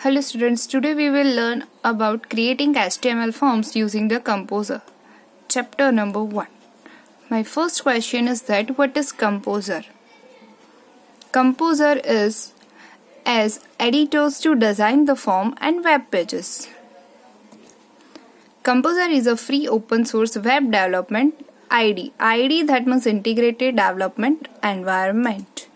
Hello students, today we will learn about creating HTML forms using the Composer. Chapter number 1. My first question is that what is Composer? Composer is as editors to design the form and web pages. Composer is a free open source web development IDE that means integrated development environment.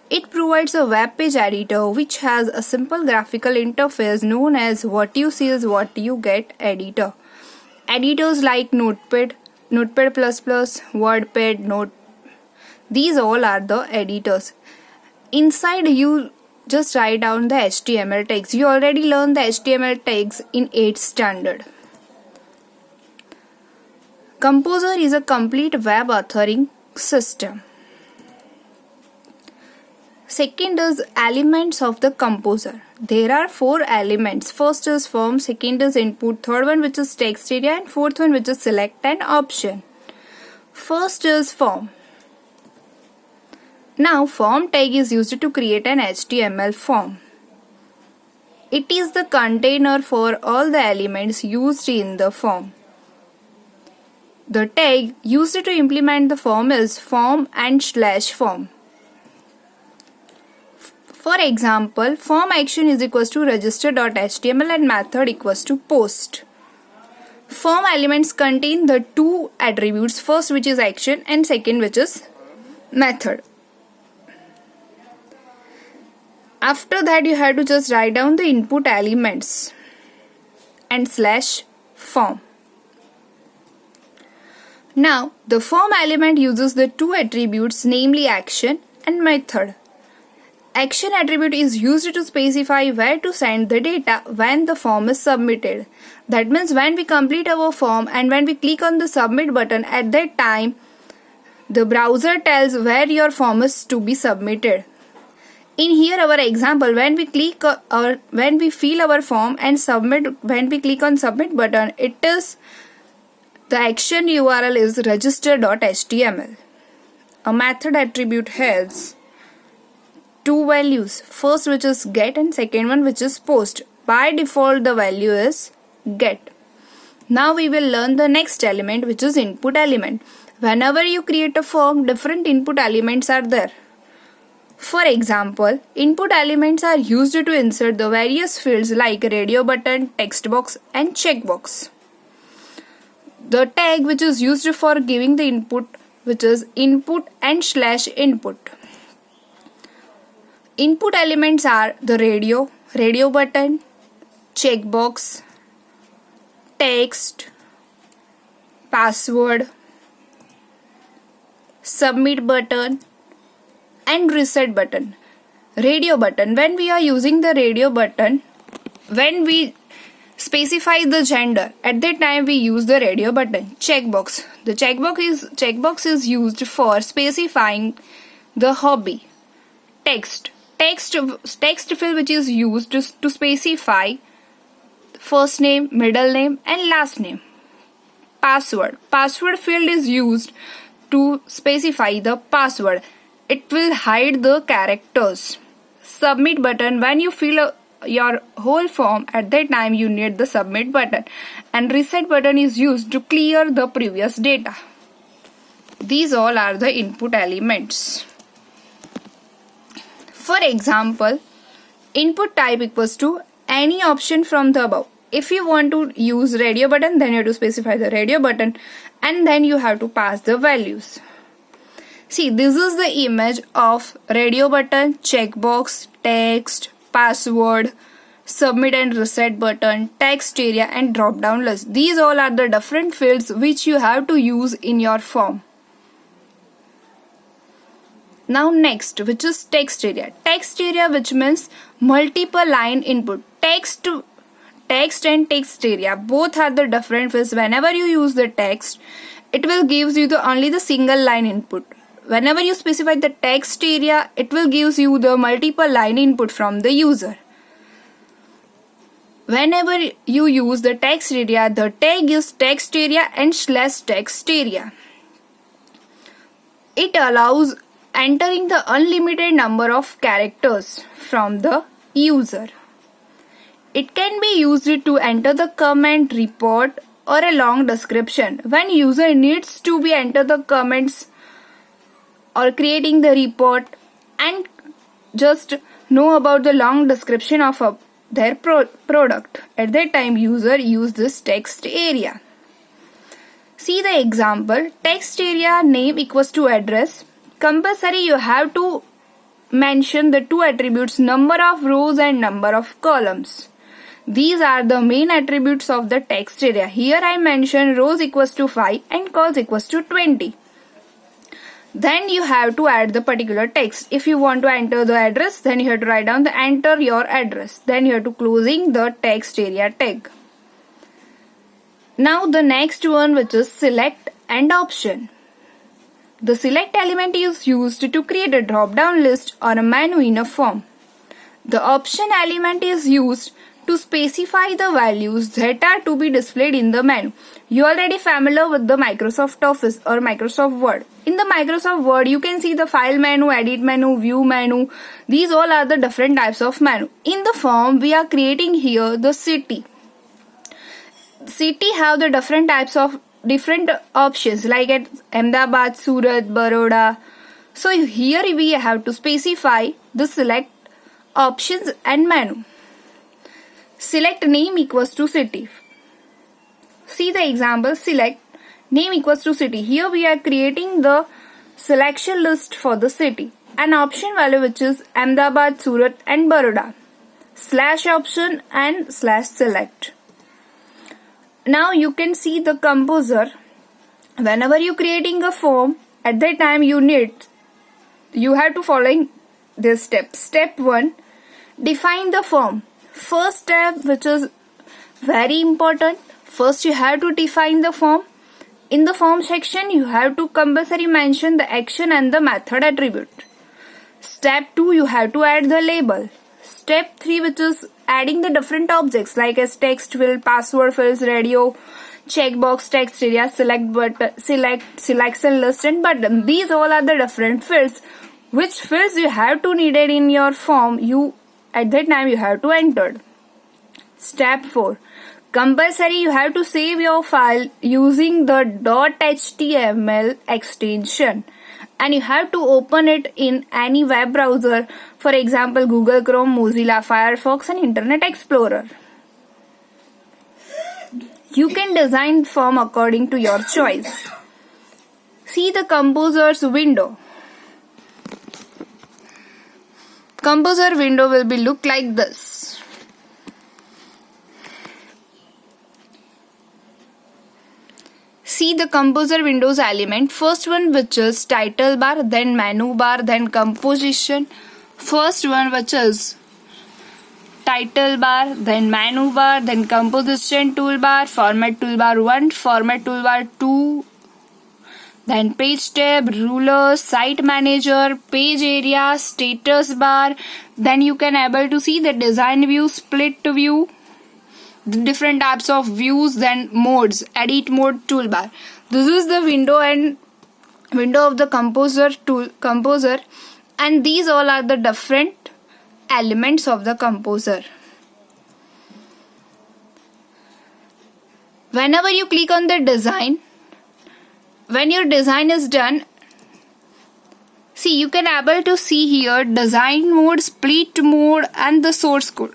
It provides a web page editor which has a simple graphical interface known as what you see is what you get editor. Editors like Notepad, Notepad++, WordPad, Note. These all are the editors. Inside you just write down the HTML tags. You already learned the HTML tags in 8th standard. Composer is a complete web authoring system. Second is elements of the Composer. There are 4 elements. First is form, second is input, third one which is text area, and fourth one which is select and option. First is form. Now form tag is used to create an HTML form. It is the container for all the elements used in the form. The tag used to implement the form is form and /form. For example, form action is equals to register.html and method equals to post. Form elements contain the 2 attributes, first which is action and second which is method. After that you have to just write down the input elements and /form. Now the form element uses the 2 attributes, namely action and method. Action attribute is used to specify where to send the data when the form is submitted. That means when we complete our form and when we click on the submit button, at that time the browser tells where your form is to be submitted. In here our example, when we fill our form and submit, when we click on submit button, it is the action URL is register.html. A method attribute has 2 values, first which is get and second one which is post. By default the value is get. Now we will learn the next element which is input element. Whenever you create a form, different input elements are there. For example, input elements are used to insert the various fields like radio button, text box and checkbox. The tag which is used for giving the input which is input and /input. Input elements are the radio button, checkbox, text, password, submit button and reset button. Radio button, when we are using the radio button, when we specify the gender, at that time we use the radio button. Checkbox, the checkbox is used for specifying the hobby. Text field which is used to specify first name, middle name and last name. Password field is used to specify the password. It will hide the characters. Submit button, when you fill your whole form, at that time you need the submit button, and reset button is used to clear the previous data. These all are the input elements. For example, input type equals to any option from the above. If you want to use radio button, then you have to specify the radio button and then you have to pass the values. See, this is the image of radio button, checkbox, text, password, submit and reset button, text area and drop down list. These all are the different fields which you have to use in your form. Now next, which is text area. Text area which means multiple line input. Text and text area both are the different fields. Whenever you use the text, it will gives you only the single line input. Whenever you specify the text area, it will gives you the multiple line input from the user. Whenever you use the text area, the tag is text area and /text area. It allows entering the unlimited number of characters from the user. It can be used to enter the comment, report, or a long description. When user needs to be enter the comments or creating the report and just know about the long description of their product. At that time, user use this text area. See the example. Text area name equals to address. Compulsory you have to mention the two attributes number of rows and number of columns. These are the main attributes of the text area. Here I mention rows equals to 5 and columns equals to 20. Then you have to add the particular text. If you want to enter the address, then you have to write down the enter your address. Then you have to closing the text area tag. Now the next one, which is select and option. The select element is used to create a drop-down list or a menu in a form. The option element is used to specify the values that are to be displayed in the menu. You are already familiar with the Microsoft Office or Microsoft Word. In the Microsoft Word, you can see the file menu, edit menu, view menu. These all are the different types of menu. In the form, we are creating here the city. City have the different types of different options like at Ahmedabad, Surat, Baroda. So here we have to specify the select options and menu. Select name equals to city. See the example, select name equals to city. Here we are creating the selection list for the city. An option value which is Ahmedabad, Surat and Baroda. Slash option and slash select. Now you can see the composer. Whenever you creating a form, at that time you have to follow this step. Step 1, define the form. First step, which is very important. First you have to define the form. In the form section, you have to compulsory mention the action and the method attribute. Step 2, you have to add the label. Step 3, which is adding the different objects like as text field, password fields, radio, checkbox, text area, select button, selection list and button. These all are the different fields. Which fields you have to needed in your form, at that time you have to enter. Step 4. Compulsory you have to save your file using the .html extension. And you have to open it in any web browser, for example Google Chrome, Mozilla Firefox and Internet Explorer. You can design form according to your choice. See the composer's window. Composer window will be look like this. See the composer windows element. First one which is title bar, then menu bar, then composition. First one which is title bar, then menu bar, then composition toolbar, format toolbar 1, format toolbar 2, then page tab, ruler, site manager, page area, status bar. Then you can able to see the design view, split view, the different types of views, then modes, edit mode, toolbar. This is the window of the composer, and these all are the different elements of the composer. Whenever you click on the design, when your design is done, see you can able to see here design mode, split mode and the source code.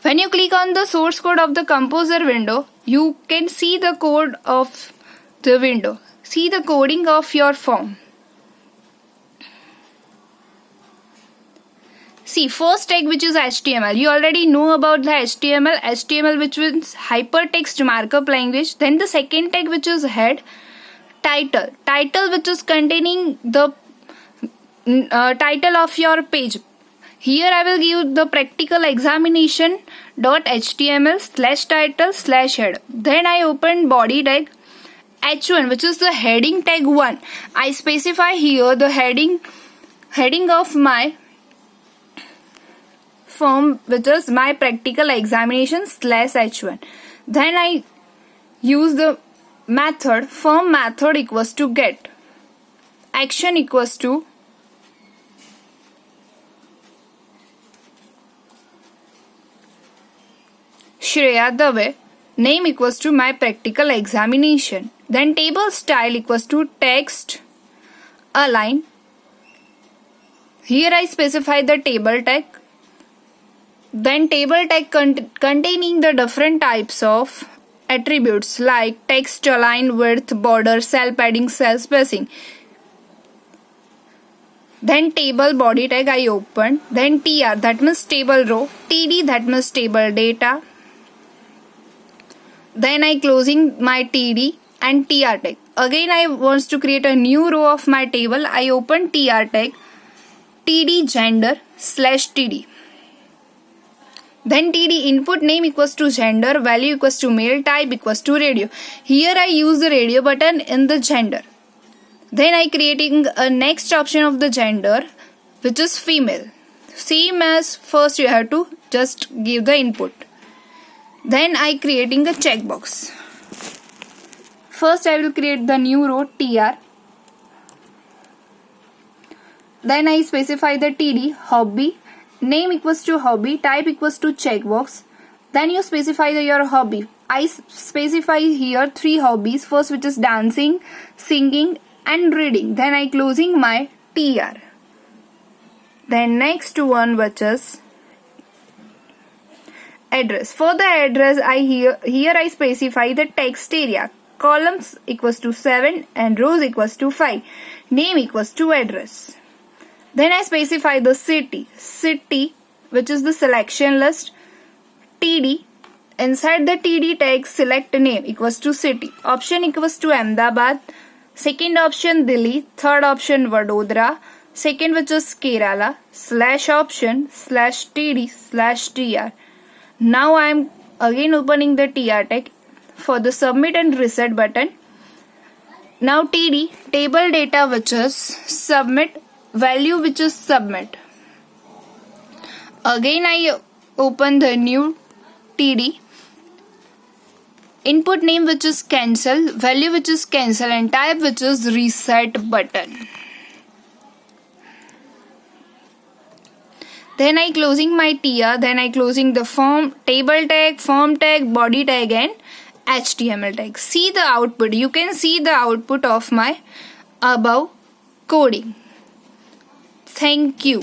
When you click on the source code of the composer window, you can see the code of the window. See the coding of your form. See first tag which is HTML. You already know about the HTML which is hypertext markup language. Then the second tag which is head. Title which is containing the title of your page. Here I will give the practical examination .html/title/head. Then I open body tag h1 which is the heading tag 1. I specify here the heading of my form which is my practical examination /h1. Then I use the method form method equals to get action equals to Shreya Dave. Name equals to my practical examination. Then table style equals to text align. Here I specify the table tag. Then table tag containing the different types of attributes like text align, width, border, cell padding, cell spacing. Then table body tag I open. Then tr, that means table row. Td, that means table data. Then I closing my td and tr tag. Again I want to create a new row of my table. I open tr tag, td gender / td. Then td input name equals to gender, value equals to male, type equals to radio. Here I use the radio button in the gender. Then I creating a next option of the gender which is female. Same as first you have to just give the input. Then I creating a checkbox. First I will create the new row tr. Then I specify the td hobby. Name equals to hobby, type equals to checkbox. Then you specify your hobby. I specify here 3 hobbies. First which is dancing, singing and reading. Then I closing my tr. Then next one which is address. For the address here I specify the text area. Columns equals to 7 and rows equals to 5. Name equals to address. Then I specify the city which is the selection list. TD, inside the TD tag select name equals to city. Option equals to Ahmedabad. Second option Delhi. Third option Vadodara. Second which is Kerala. /option /TD/TR. Now I am again opening the TR tag for the submit and reset button. Now TD, table data which is submit, value which is submit. Again I open the new TD. Input name which is cancel, value which is cancel and type which is reset button. Then I closing my TR, then I closing the form, table tag, form tag, body tag and HTML tag. See the output. You can see the output of my above coding. Thank you.